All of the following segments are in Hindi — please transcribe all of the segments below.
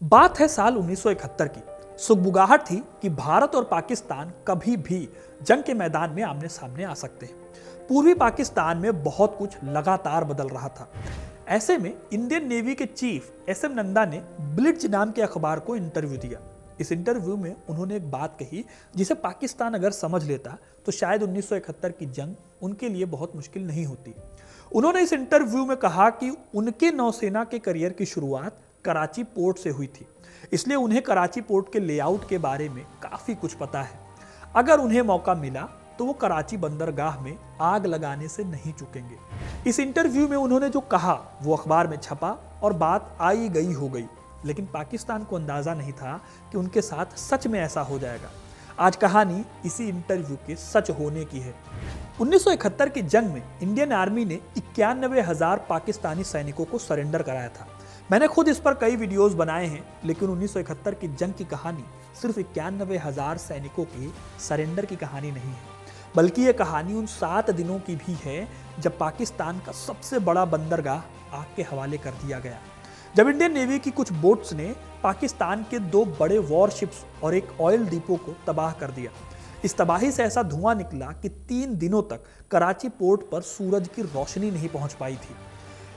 बात है साल 1971 की। सुगबुगाहट थी कि भारत और पाकिस्तान कभी भी जंग के मैदान में आमने सामने आ सकते हैं। पूर्वी पाकिस्तान में बहुत कुछ लगातार बदल रहा था। ऐसे में इंडियन नेवी के चीफ एस एम नंदा ने ब्लिट्ज नाम के अखबार को इंटरव्यू दिया। इस इंटरव्यू में उन्होंने एक बात कही जिसे पाकिस्तान अगर समझ लेता तो शायद 1971 की जंग उनके लिए बहुत मुश्किल नहीं होती। उन्होंने इस इंटरव्यू में कहा कि उनके नौसेना के करियर की शुरुआत कराची पोर्ट से हुई थी, इसलिए उन्हें कराची पोर्ट के लेआउट के बारे में काफी कुछ पता है। अगर उन्हें मौका मिला तो वो कराची बंदरगाह में आग लगाने से नहीं चूकेंगे। इस इंटरव्यू में उन्होंने जो कहा वो अखबार में छपा और बात आई गई हो गई, लेकिन पाकिस्तान को अंदाजा नहीं था कि उनके साथ सच में ऐसा हो जाएगा। आज कहानी इसी इंटरव्यू के सच होने की है। 1971 की जंग में इंडियन आर्मी ने 91,000 पाकिस्तानी सैनिकों को सरेंडर कराया था। मैंने खुद इस पर कई वीडियोस बनाए हैं, लेकिन 1971 की जंग की कहानी सिर्फ 91,000 सैनिकों के सरेंडर की कहानी नहीं है, बल्कि ये कहानी उन 7 दिनों की भी है जब पाकिस्तान का सबसे बड़ा बंदरगाह आग के हवाले कर दिया गया। जब इंडियन नेवी की कुछ बोट्स ने पाकिस्तान के 2 बड़े वॉरशिप्स और एक ऑयल डिपो को तबाह कर दिया। इस तबाही से ऐसा धुआं निकला कि 3 दिनों तक कराची पोर्ट पर सूरज की रोशनी नहीं पहुंच पाई थी।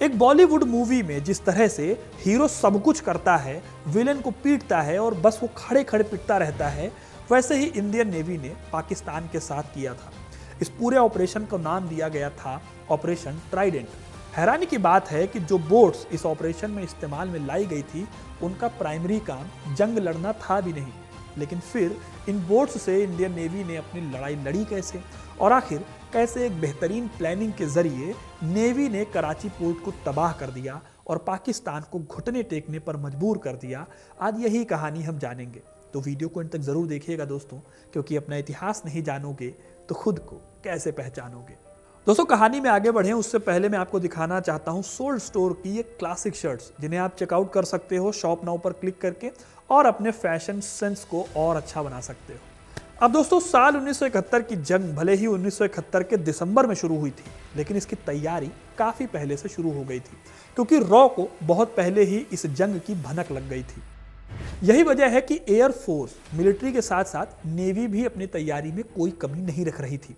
एक बॉलीवुड मूवी में जिस तरह से हीरो सब कुछ करता है, विलेन को पीटता है और बस वो खड़े खड़े पिटता रहता है, वैसे ही इंडियन नेवी ने पाकिस्तान के साथ किया था। इस पूरे ऑपरेशन को नाम दिया गया था ऑपरेशन ट्राइडेंट। हैरानी की बात है कि जो बोट्स इस ऑपरेशन में इस्तेमाल में लाई गई थी, उनका प्राइमरी काम जंग लड़ना था भी नहीं, लेकिन फिर इन बोट्स से इंडियन नेवी ने अपनी लड़ाई लड़ी कैसे, और आखिर कैसे एक बेहतरीन प्लानिंग के जरिए नेवी ने कराची पोर्ट को तबाह कर दिया और पाकिस्तान को घुटने टेकने पर मजबूर कर दिया। आज यही कहानी हम जानेंगे, तो वीडियो को अंत तक जरूर देखिएगा दोस्तों, क्योंकि अपना इतिहास नहीं जानोगे तो खुद को कैसे पहचानोगे। दोस्तों, कहानी में आगे बढ़े उससे पहले मैं आपको दिखाना चाहता हूं सोल्ड स्टोर की ये क्लासिक शर्ट्स, जिन्हें आप चेकआउट कर सकते हो शॉप नाउ पर क्लिक करके और अपने फैशन सेंस को और अच्छा बना सकते हो। अब दोस्तों, साल 1971 की जंग भले ही 1971 के दिसंबर में शुरू हुई थी, लेकिन इसकी तैयारी काफी पहले से शुरू हो गई थी, क्योंकि रॉ को बहुत पहले ही इस जंग की भनक लग गई थी। यही वजह है कि एयर फोर्स, मिलिट्री के साथ साथ नेवी भी अपनी तैयारी में कोई कमी नहीं रख रही थी।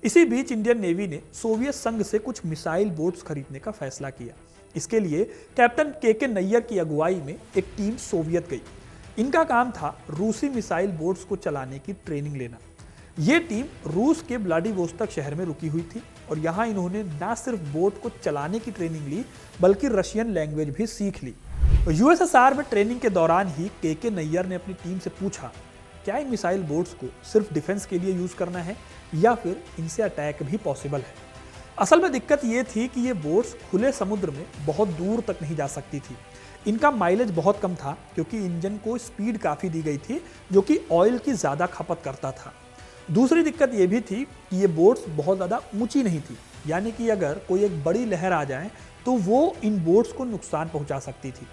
इसी बीच इंडियन नेवी ने सोवियत संघ से कुछ मिसाइल बोट्स खरीदने का फैसला किया। इसके लिए कैप्टन के नैयर की अगुवाई में एक टीम सोवियत गई। इनका काम था रूसी मिसाइल बोट्स को चलाने की ट्रेनिंग लेना। ये टीम रूस के व्लादिवोस्तोक शहर में रुकी हुई थी और यहाँ इन्होंने न सिर्फ बोट को चलाने की ट्रेनिंग ली, बल्कि रशियन लैंग्वेज भी सीख ली। यूएसएसआर में ट्रेनिंग के दौरान ही के नैयर ने अपनी टीम से पूछा, क्या इन मिसाइल बोट्स को सिर्फ डिफेंस के लिए यूज करना है या फिर इनसे अटैक भी पॉसिबल है। असल में दिक्कत ये थी कि ये बोट्स खुले समुद्र में बहुत दूर तक नहीं जा सकती थी। इनका माइलेज बहुत कम था, क्योंकि इंजन को स्पीड काफ़ी दी गई थी जो कि ऑयल की ज़्यादा खपत करता था। दूसरी दिक्कत ये भी थी कि ये बोट्स बहुत ज़्यादा ऊंची नहीं थी, यानी कि अगर कोई एक बड़ी लहर आ जाए तो वो इन बोट्स को नुकसान पहुंचा सकती थी।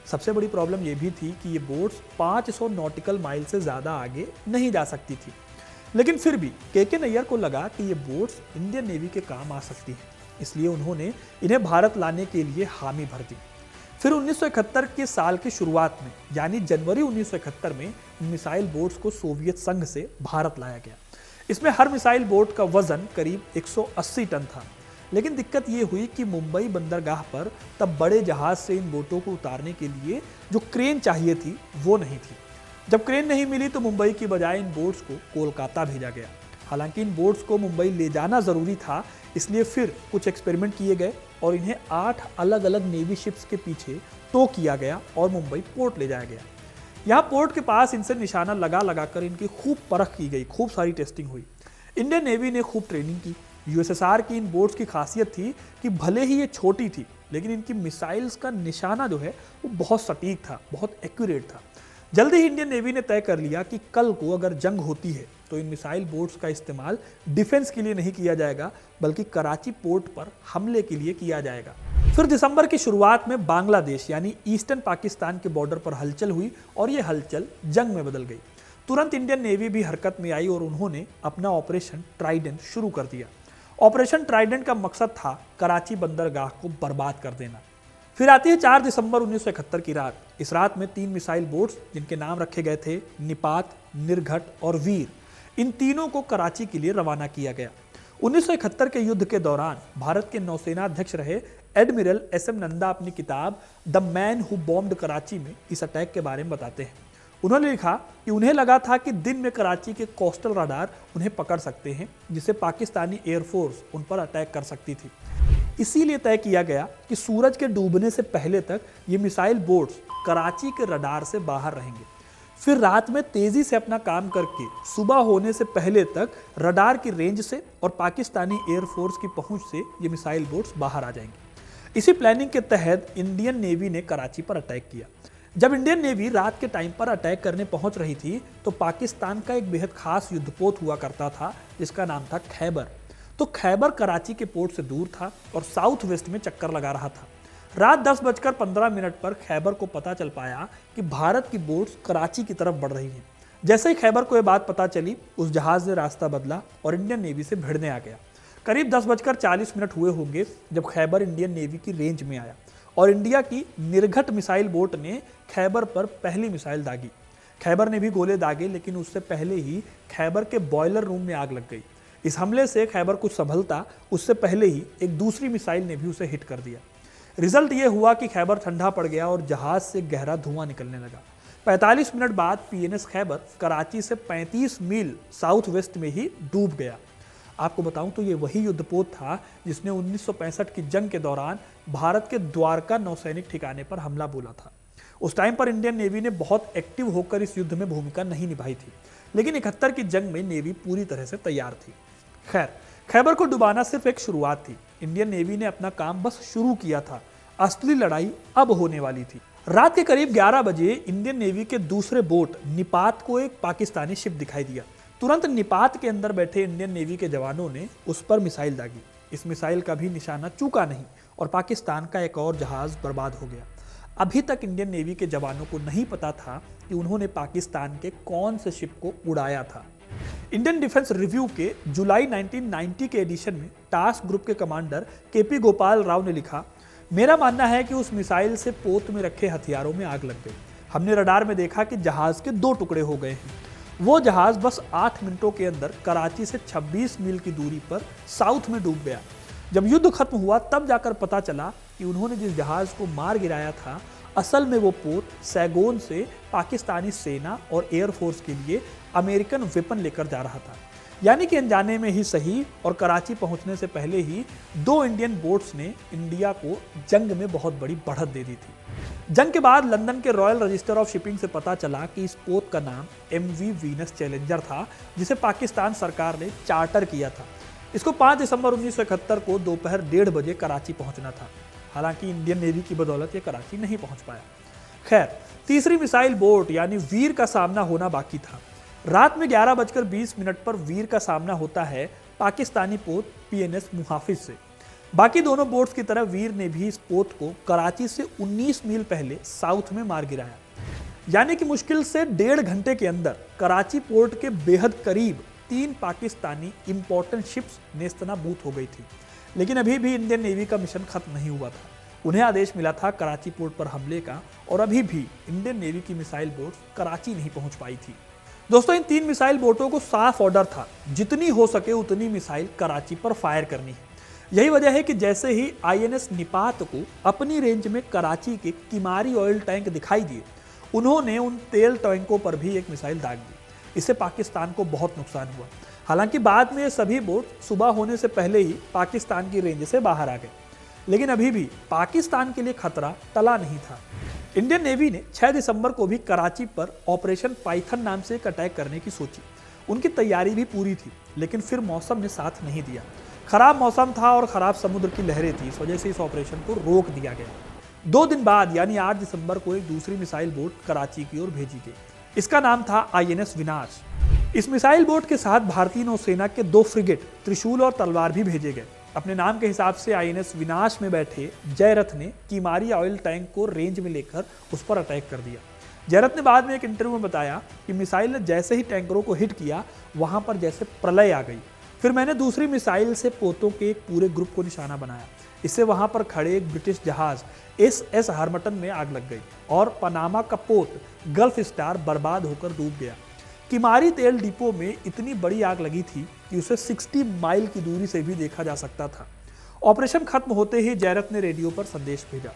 सबसे बड़ी प्रॉब्लम ये भी थी कि ये बोट्स 500 नॉटिकल माइल से ज़्यादा आगे नहीं जा सकती थी। लेकिन फिर भी के नैयर को लगा कि ये बोट्स इंडियन नेवी के काम आ सकती हैं, इसलिए उन्होंने इन्हें भारत लाने के लिए हामी भर दी। फिर 1971 के साल की शुरुआत में, यानी जनवरी 1971 में, मिसाइल बोट्स को सोवियत संघ से भारत लाया गया। इसमें हर मिसाइल बोट का वजन करीब 180 टन था। लेकिन दिक्कत ये हुई कि मुंबई बंदरगाह पर तब बड़े जहाज से इन बोटों को उतारने के लिए जो क्रेन चाहिए थी वो नहीं थी। जब क्रेन नहीं मिली तो मुंबई की बजाय इन बोट्स को कोलकाता भेजा गया। हालांकि इन बोट्स को मुंबई ले जाना ज़रूरी था, इसलिए फिर कुछ एक्सपेरिमेंट किए गए और इन्हें 8 अलग अलग नेवी शिप्स के पीछे टो किया गया और मुंबई पोर्ट ले जाया गया। यहाँ पोर्ट के पास इनसे निशाना लगा लगाकर इनकी खूब परख की गई, खूब सारी टेस्टिंग हुई। इंडियन नेवी ने खूब ट्रेनिंग की। यूएसएसआर की इन बोट्स की खासियत थी कि भले ही ये छोटी थी, लेकिन इनकी मिसाइल्स का निशाना जो है वो बहुत सटीक था, बहुत एक्यूरेट था। जल्दी ही इंडियन नेवी ने तय कर लिया कि कल को अगर जंग होती है तो इन मिसाइल बोट्स का इस्तेमाल डिफेंस के लिए नहीं किया जाएगा, बल्कि कराची पोर्ट पर हमले के लिए किया जाएगा। फिर दिसंबर की शुरुआत में बांग्लादेश यानी ईस्टर्न पाकिस्तान के बॉर्डर पर हलचल हुई और ये हलचल जंग में बदल गई। तुरंत इंडियन नेवी भी हरकत में आई और उन्होंने अपना ऑपरेशन ट्राइडेंट शुरू कर दिया। ऑपरेशन ट्राइडेंट का मकसद था कराची बंदरगाह को बर्बाद कर देना। फिर आती है 4 दिसंबर 1971 की रात। इस रात में 3 मिसाइल बोट्स, जिनके नाम रखे गए थे निपात, निर्घट और वीर, इन तीनों को कराची के लिए रवाना किया गया। 1971 के युद्ध के दौरान भारत के नौसेना अध्यक्ष रहे एडमिरल एस एम नंदा अपनी किताब the man who bombed Karachi में इस अटैक के बारे में बताते हैं। उन्होंने लिखा कि उन्हें लगा था कि दिन में कराची के कोस्टल रडार उन्हें पकड़ सकते हैं, जिससे पाकिस्तानी एयरफोर्स उन पर अटैक कर सकती थी। इसीलिए तय किया गया कि सूरज के डूबने से पहले तक ये मिसाइल बोट्स कराची के रडार से बाहर रहेंगे। फिर रात में तेजी से अपना काम करके सुबह होने से पहले तक रडार की रेंज से और पाकिस्तानी एयरफोर्स की पहुंच से ये मिसाइल बोट्स बाहर आ जाएंगे। इसी प्लानिंग के तहत इंडियन नेवी ने कराची पर अटैक किया। जब इंडियन नेवी रात के टाइम पर अटैक करने पहुंच रही थी तो पाकिस्तान का एक बेहद खास युद्धपोत हुआ करता था, जिसका नाम था खैबर। तो खैबर कराची के पोर्ट से दूर था और साउथ वेस्ट में चक्कर लगा रहा था। रात 10:15 पर खैबर को पता चल पाया कि भारत की बोट्स कराची की तरफ बढ़ रही हैं। जैसे ही खैबर को यह बात पता चली, उस जहाज ने रास्ता बदला और इंडियन नेवी से भिड़ने आ गया। करीब 10:40 हुए होंगे जब खैबर इंडियन नेवी की रेंज में आया और इंडिया की निर्घट मिसाइल बोट ने खैबर पर पहली मिसाइल दागी। खैबर ने भी गोले दागे, लेकिन उससे पहले ही खैबर के बॉयलर रूम में आग लग गई। इस हमले से खैबर कुछ संभलता उससे पहले ही एक दूसरी मिसाइल ने भी उसे हिट कर दिया। रिजल्ट ये हुआ कि खैबर ठंडा पड़ गया और जहाज से गहरा धुआं निकलने लगा। 45 मिनट बाद पीएनएस खैबर कराची से 35 मील साउथ वेस्ट में ही डूब गया। आपको बताऊं तो ये वही युद्धपोत था जिसने 1965 की जंग के दौरान भारत के द्वारका नौसैनिक ठिकाने पर हमला बोला था। उस टाइम पर इंडियन नेवी ने बहुत एक्टिव होकर इस युद्ध में भूमिका नहीं निभाई थी, लेकिन 71 की जंग में नेवी पूरी तरह से तैयार थी। खैर, खैबर को डुबाना सिर्फ एक शुरुआत थी। इंडियन नेवी ने अपना काम बस शुरू किया था, असली लड़ाई अब होने वाली थी। रात के करीब 11 बजे इंडियन नेवी के दूसरे बोट निपात को एक पाकिस्तानी शिप दिखाई दिया। तुरंत निपात के अंदर बैठे इंडियन नेवी के जवानों ने उस पर मिसाइल दागी। इस मिसाइल का भी निशाना चूका नहीं और पाकिस्तान का एक और जहाज बर्बाद हो गया। अभी तक इंडियन नेवी के जवानों को नहीं पता था कि उन्होंने पाकिस्तान के कौन से शिप को उड़ाया था। इंडियन डिफेंस रिव्यू के जुलाई 1990 के एडिशन में टास्क ग्रुप के कमांडर केपी गोपाल राव ने लिखा, मेरा मानना है कि उस मिसाइल से पोत में रखे हथियारों में आग लग गई। हमने रडार में देखा कि जहाज के 2 टुकड़े हो गए हैं। वो जहाज बस 8 मिनटों के अंदर कराची से 26 मील की दूरी पर साउथ में डूब गया। जब युद्ध खत्म हुआ तब जाकर पता चला कि उन्होंने जिस जहाज को मार गिराया था, असल में वो पोत सैगोन से पाकिस्तानी सेना और एयरफोर्स के लिए अमेरिकन वेपन लेकर जा रहा था। यानी कि अनजाने में ही सही और कराची पहुंचने से पहले ही 2 इंडियन बोट्स ने इंडिया को जंग में बहुत बड़ी बढ़त दे दी थी। जंग के बाद लंदन के रॉयल रजिस्टर ऑफ शिपिंग से पता चला कि इस पोत का नाम MV वीनस चैलेंजर था, जिसे पाकिस्तान सरकार ने चार्टर किया था। इसको 5 दिसंबर 1971 को दोपहर 1:30 बजे कराची पहुंचना था। हालांकि इंडियन नेवी की बदौलत ये कराची नहीं पहुंच पाया। खैर, तीसरी मिसाइल बोट यानी वीर का सामना होना बाकी था। रात में 11:20 पर वीर का सामना होता है पाकिस्तानी पोत PNS मुहाफिज से। बाकी दोनों बोट्स की तरह वीर ने भी इस पोत को कराची से 19 मील पहले साउथ में मार गिराया। यानी कि मुश्किल से 1.5 घंटे के अंदर कराची पोर्ट के बेहद करीब 3 पाकिस्तानी इंपॉर्टेंट शिप्स नेस्तनाबूद हो गई थी। लेकिन अभी भी इंडियन नेवी का मिशन खत्म नहीं हुआ था। उन्हें आदेश मिला था कराची पोर्ट पर हमले का और अभी भी इंडियन नेवी की मिसाइल बोट्स कराची नहीं पहुंच पाई थी। दोस्तों, इन 3 मिसाइल बोटों को साफ ऑर्डर था, जितनी हो सके उतनी मिसाइल कराची पर फायर करनी है। यही वजह है कि जैसे ही INS निपात को अपनी रेंज में कराची के किमारी ऑयल टैंक दिखाई दिए, उन्होंने उन तेल टैंकों पर भी एक मिसाइल दाग दी। इससे पाकिस्तान को बहुत नुकसान हुआ। हालांकि बाद में ये सभी बोट सुबह होने से पहले ही पाकिस्तान की रेंज से बाहर आ गए, लेकिन अभी भी पाकिस्तान के लिए खतरा टला नहीं था। इंडियन नेवी ने 6 दिसंबर को भी कराची पर ऑपरेशन पाइथन नाम से एक अटैक करने की सोची। उनकी तैयारी भी पूरी थी, लेकिन फिर मौसम ने साथ नहीं दिया। खराब मौसम था और खराब समुद्र की लहरें थी, इस वजह से इस ऑपरेशन को रोक दिया गया। 2 दिन बाद यानी 8 दिसंबर को एक दूसरी मिसाइल बोट कराची की ओर भेजी गई। इसका नाम था INS विनाश। इस मिसाइल बोट के साथ भारतीय नौसेना के 2 फ्रिगेट त्रिशूल और तलवार भी भेजे गए। अपने नाम के हिसाब से INS विनाश में बैठे जयरथ ने किमारी ऑयल टैंक को रेंज में लेकर उस पर अटैक कर दिया। जयरथ ने बाद में एक इंटरव्यू में बताया कि मिसाइल ने जैसे ही टैंकरों को हिट किया, वहां पर जैसे प्रलय आ गई। फिर मैंने दूसरी मिसाइल से पोतों के एक पूरे ग्रुप को निशाना बनाया। इससे वहां पर खड़े एक ब्रिटिश जहाज SS हार्मटन में आग लग गई और पनामा का पोत गल्फ स्टार बर्बाद होकर डूब गया। किमारी तेल डिपो में इतनी बड़ी आग लगी थी कि उसे 60 माइल की दूरी से भी देखा जा सकता था। ऑपरेशन खत्म होते ही जैरत ने रेडियो पर संदेश भेजा,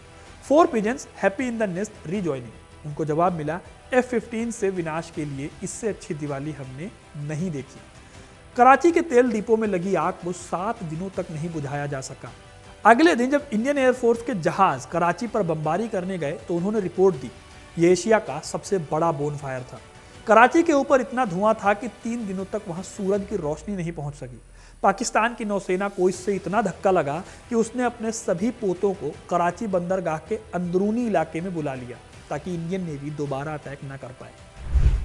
4 pigeons happy in the nest rejoicing. उनको जवाब मिला, F-15 से विनाश के लिए इससे अच्छी दिवाली हमने नहीं देखी। कराची के तेल डिपो में लगी आग को 7 दिनों तक नहीं बुझाया जा सका। अगले दिन जब इंडियन एयरफोर्स के जहाज कराची पर बमबारी करने गए तो उन्होंने रिपोर्ट दी, ये एशिया का सबसे बड़ा बोनफायर था। कराची के ऊपर इतना धुआं था कि 3 दिनों तक वहां सूरज की रोशनी नहीं पहुंच सकी। पाकिस्तान की नौसेना को इससे इतना धक्का लगा कि उसने अपने सभी पोतों को कराची बंदरगाह के अंदरूनी इलाके में बुला लिया ताकि इंडियन नेवी दोबारा अटैक न कर पाए।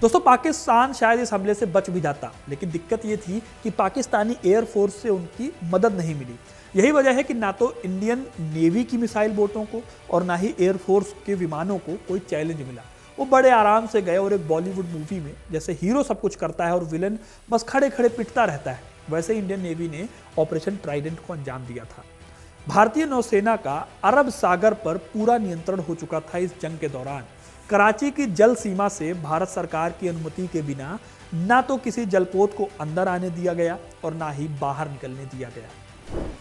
दोस्तों, पाकिस्तान शायद इस हमले से बच भी जाता, लेकिन दिक्कत ये थी कि पाकिस्तानी एयरफोर्स से उनकी मदद नहीं मिली। यही वजह है कि ना तो इंडियन नेवी की मिसाइल बोटों को और ना ही एयरफोर्स के विमानों को कोई चैलेंज मिला। वो बड़े आराम से गए और एक बॉलीवुड मूवी में जैसे हीरो सब कुछ करता है और विलन बस खड़े खड़े पिटता रहता है, वैसे इंडियन नेवी ने ऑपरेशन ट्राइडेंट को अंजाम दिया था। भारतीय नौसेना का अरब सागर पर पूरा नियंत्रण हो चुका था। इस जंग के दौरान कराची की जल सीमा से भारत सरकार की अनुमति के बिना ना तो किसी जलपोत को अंदर आने दिया गया और ना ही बाहर निकलने दिया गया।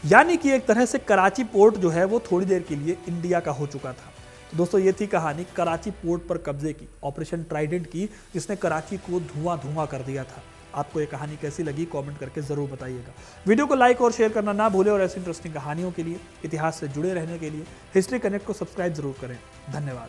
यानी कि एक तरह से कराची पोर्ट जो है वो थोड़ी देर के लिए इंडिया का हो चुका था। तो दोस्तों, ये थी कहानी कराची पोर्ट पर कब्जे की, ऑपरेशन ट्राइडेंट की, जिसने कराची को धुआं धुआं कर दिया था। आपको ये कहानी कैसी लगी कमेंट करके जरूर बताइएगा। वीडियो को लाइक और शेयर करना ना भूलें और ऐसी इंटरेस्टिंग कहानियों के लिए, इतिहास से जुड़े रहने के लिए हिस्ट्री कनेक्ट को सब्सक्राइब जरूर करें। धन्यवाद।